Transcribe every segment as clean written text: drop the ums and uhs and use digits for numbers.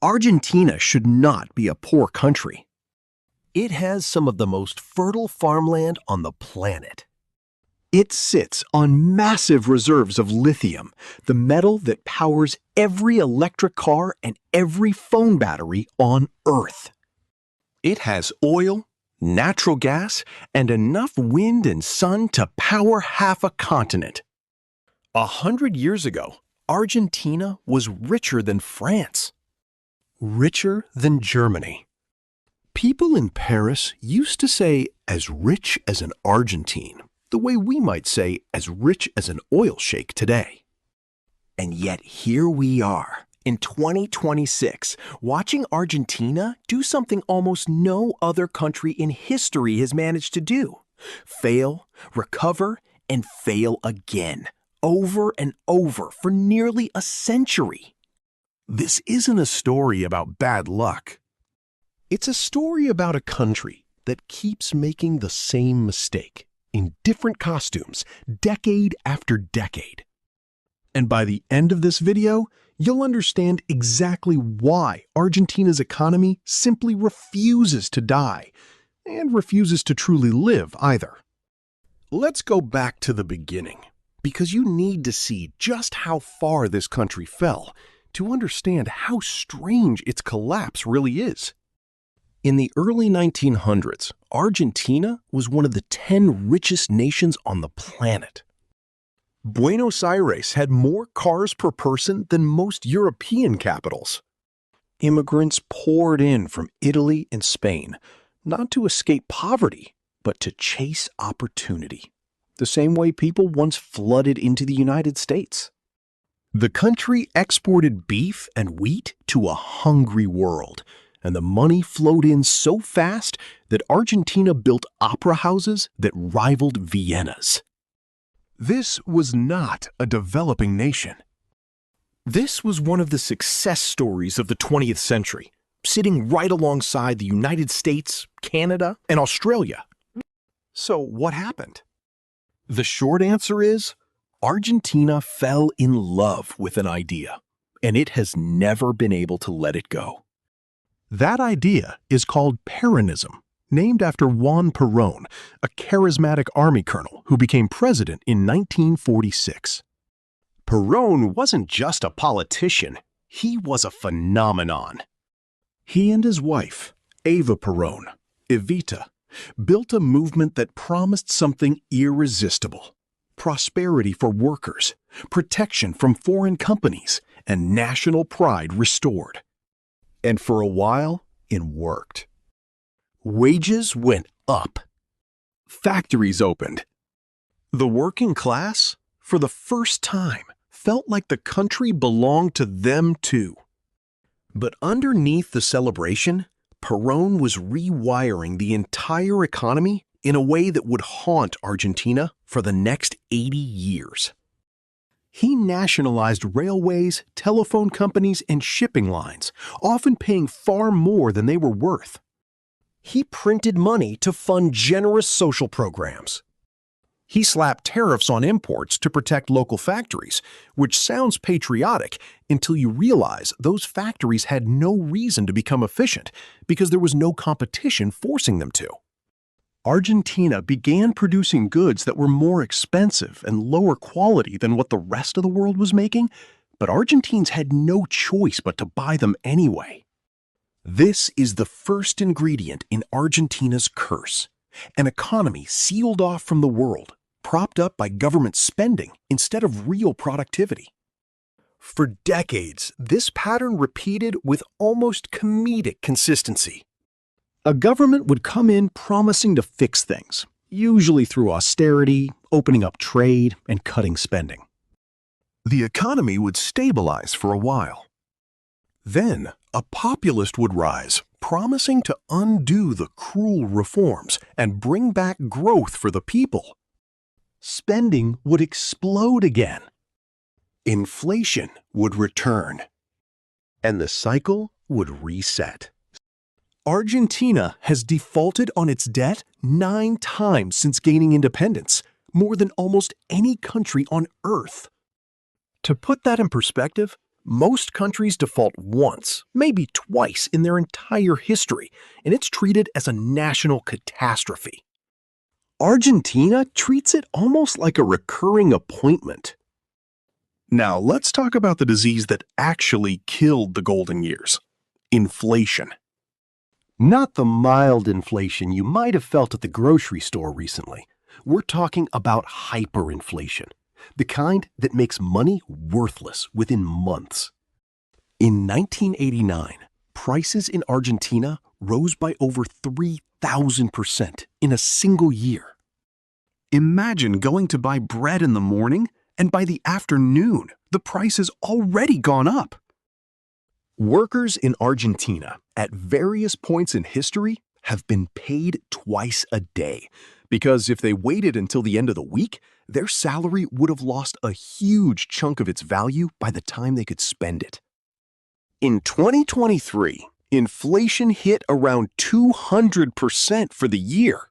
Argentina should not be a poor country. It has some of the most fertile farmland on the planet. It sits on massive reserves of lithium, the metal that powers every electric car and every phone battery on Earth. It has oil, natural gas, and enough wind and sun to power half a continent. 100 years ago, Argentina was richer than France, richer than Germany. People in Paris used to say, as rich as an Argentine, the way we might say, as rich as an oil sheik today. And yet here we are, in 2026, watching Argentina do something almost no other country in history has managed to do. Fail, recover, and fail again, over and over for nearly a century. This isn't a story about bad luck. It's a story about a country that keeps making the same mistake in different costumes, decade after decade. And by the end of this video, you'll understand exactly why Argentina's economy simply refuses to die, and refuses to truly live either. Let's go back to the beginning, because you need to see just how far this country fell to understand how strange its collapse really is. In the early 1900s, Argentina was one of the 10 richest nations on the planet. Buenos Aires had more cars per person than most European capitals. Immigrants poured in from Italy and Spain, not to escape poverty, but to chase opportunity, the same way people once flooded into the United States. The country exported beef and wheat to a hungry world, and the money flowed in so fast that Argentina built opera houses that rivaled Vienna's. This was not a developing nation. This was one of the success stories of the 20th century, sitting right alongside the United States, Canada, and Australia. So what happened? The short answer is, Argentina fell in love with an idea, and it has never been able to let it go. That idea is called Peronism, named after Juan Perón, a charismatic army colonel who became president in 1946. Perón wasn't just a politician, he was a phenomenon. He and his wife, Eva Perón, Evita, built a movement that promised something irresistible: prosperity for workers, protection from foreign companies, and national pride restored. And for a while, it worked. Wages went up. Factories opened. The working class, for the first time, felt like the country belonged to them too. But underneath the celebration, Perón was rewiring the entire economy in a way that would haunt Argentina for the next 80 years. He nationalized railways, telephone companies, and shipping lines, often paying far more than they were worth. He printed money to fund generous social programs. He slapped tariffs on imports to protect local factories, which sounds patriotic until you realize those factories had no reason to become efficient because there was no competition forcing them to. Argentina began producing goods that were more expensive and lower quality than what the rest of the world was making, but Argentines had no choice but to buy them anyway. This is the first ingredient in Argentina's curse: an economy sealed off from the world, propped up by government spending instead of real productivity. For decades, this pattern repeated with almost comedic consistency. A government would come in promising to fix things, usually through austerity, opening up trade, and cutting spending. The economy would stabilize for a while. Then, a populist would rise, promising to undo the cruel reforms and bring back growth for the people. Spending would explode again. Inflation would return. And the cycle would reset. Argentina has defaulted on its debt 9 times since gaining independence, more than almost any country on Earth. To put that in perspective, Most countries default once, maybe twice in their entire history, and it's treated as a national catastrophe. Argentina treats it almost like a recurring appointment. Now, let's talk about the disease that actually killed the golden years: inflation. Not the mild inflation you might have felt at the grocery store recently. We're talking about hyperinflation, the kind that makes money worthless within months. In 1989, prices in Argentina rose by over 3,000% in a single year. Imagine going to buy bread in the morning, and by the afternoon, the price has already gone up. Workers in Argentina, at various points in history, have been paid twice a day, because if they waited until the end of the week, their salary would have lost a huge chunk of its value by the time they could spend it. In 2023, inflation hit around 200% for the year.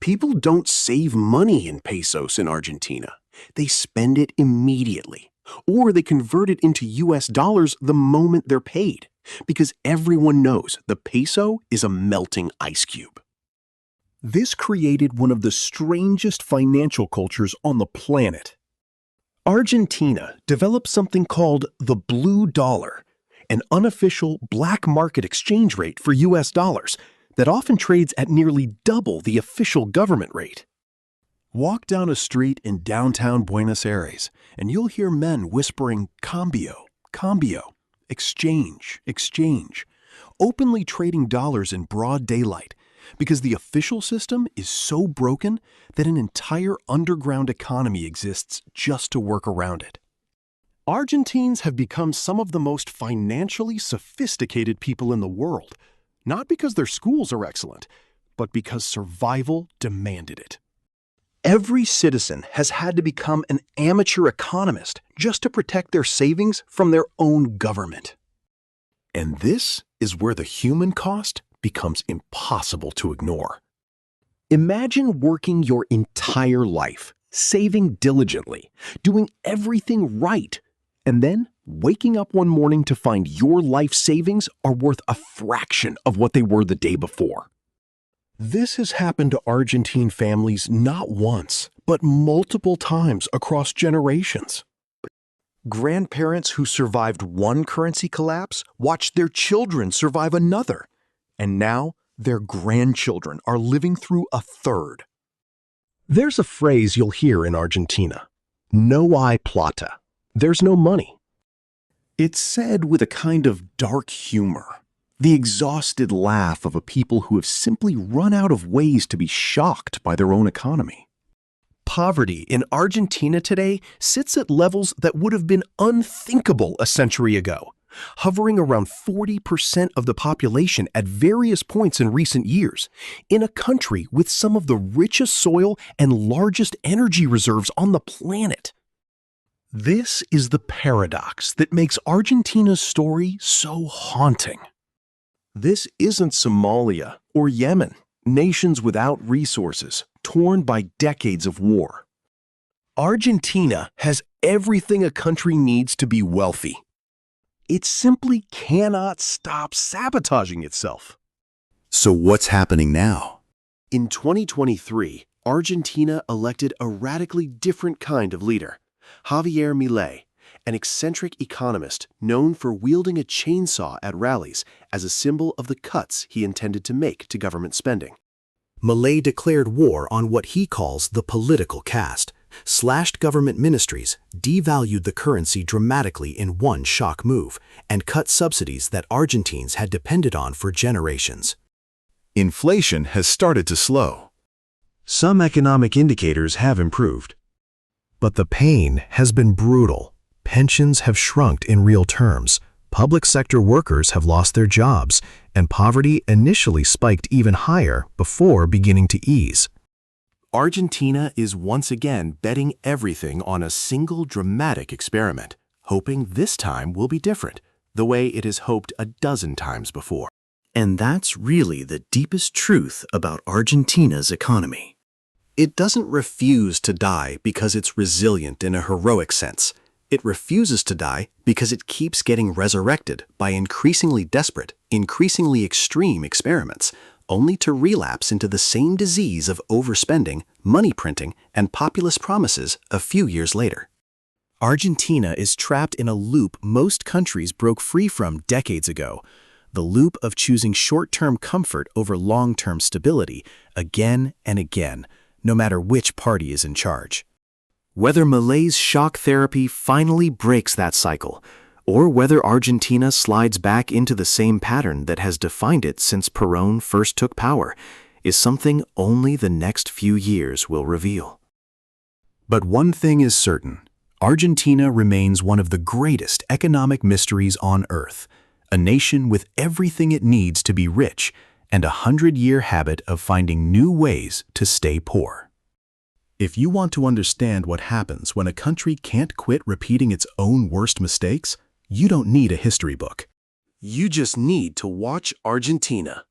People don't save money in pesos in Argentina. They spend it immediately, or they convert it into US dollars the moment they're paid, because everyone knows the peso is a melting ice cube. This created one of the strangest financial cultures on the planet. Argentina developed something called the blue dollar, an unofficial black market exchange rate for US dollars that often trades at nearly double the official government rate. Walk down a street in downtown Buenos Aires, and you'll hear men whispering cambio, cambio, exchange, exchange, openly trading dollars in broad daylight, because the official system is so broken that an entire underground economy exists just to work around it. Argentines have become some of the most financially sophisticated people in the world, not because their schools are excellent, but because survival demanded it. Every citizen has had to become an amateur economist just to protect their savings from their own government. And this is where the human cost becomes impossible to ignore. Imagine working your entire life, saving diligently, doing everything right, and then waking up one morning to find your life savings are worth a fraction of what they were the day before. This has happened to Argentine families not once, but multiple times across generations. Grandparents who survived one currency collapse watched their children survive another, and now their grandchildren are living through a third. There's a phrase you'll hear in Argentina: no hay plata. There's no money. It's said with a kind of dark humor, the exhausted laugh of a people who have simply run out of ways to be shocked by their own economy. Poverty in Argentina today sits at levels that would have been unthinkable a century ago, hovering around 40% of the population at various points in recent years, in a country with some of the richest soil and largest energy reserves on the planet. This is the paradox that makes Argentina's story so haunting. This isn't Somalia or Yemen, nations without resources, torn by decades of war. Argentina has everything a country needs to be wealthy. It simply cannot stop sabotaging itself. So what's happening now? In 2023, Argentina elected a radically different kind of leader, Javier Milei, an eccentric economist known for wielding a chainsaw at rallies as a symbol of the cuts he intended to make to government spending. Milei declared war on what he calls the political caste, slashed government ministries, devalued the currency dramatically in one shock move, and cut subsidies that Argentines had depended on for generations. Inflation has started to slow. Some economic indicators have improved. But the pain has been brutal. Pensions have shrunk in real terms, public sector workers have lost their jobs, and poverty initially spiked even higher before beginning to ease. Argentina is once again betting everything on a single dramatic experiment, hoping this time will be different, the way it has hoped a dozen times before. And that's really the deepest truth about Argentina's economy. It doesn't refuse to die because it's resilient in a heroic sense. It refuses to die because it keeps getting resurrected by increasingly desperate, increasingly extreme experiments, only to relapse into the same disease of overspending, money printing, and populist promises a few years later. Argentina is trapped in a loop most countries broke free from decades ago, the loop of choosing short-term comfort over long-term stability again and again, no matter which party is in charge. Whether Milei's shock therapy finally breaks that cycle, or whether Argentina slides back into the same pattern that has defined it since Perón first took power, is something only the next few years will reveal. But one thing is certain. Argentina remains one of the greatest economic mysteries on Earth, a nation with everything it needs to be rich and a 100-year habit of finding new ways to stay poor. If you want to understand what happens when a country can't quit repeating its own worst mistakes, you don't need a history book. You just need to watch Argentina.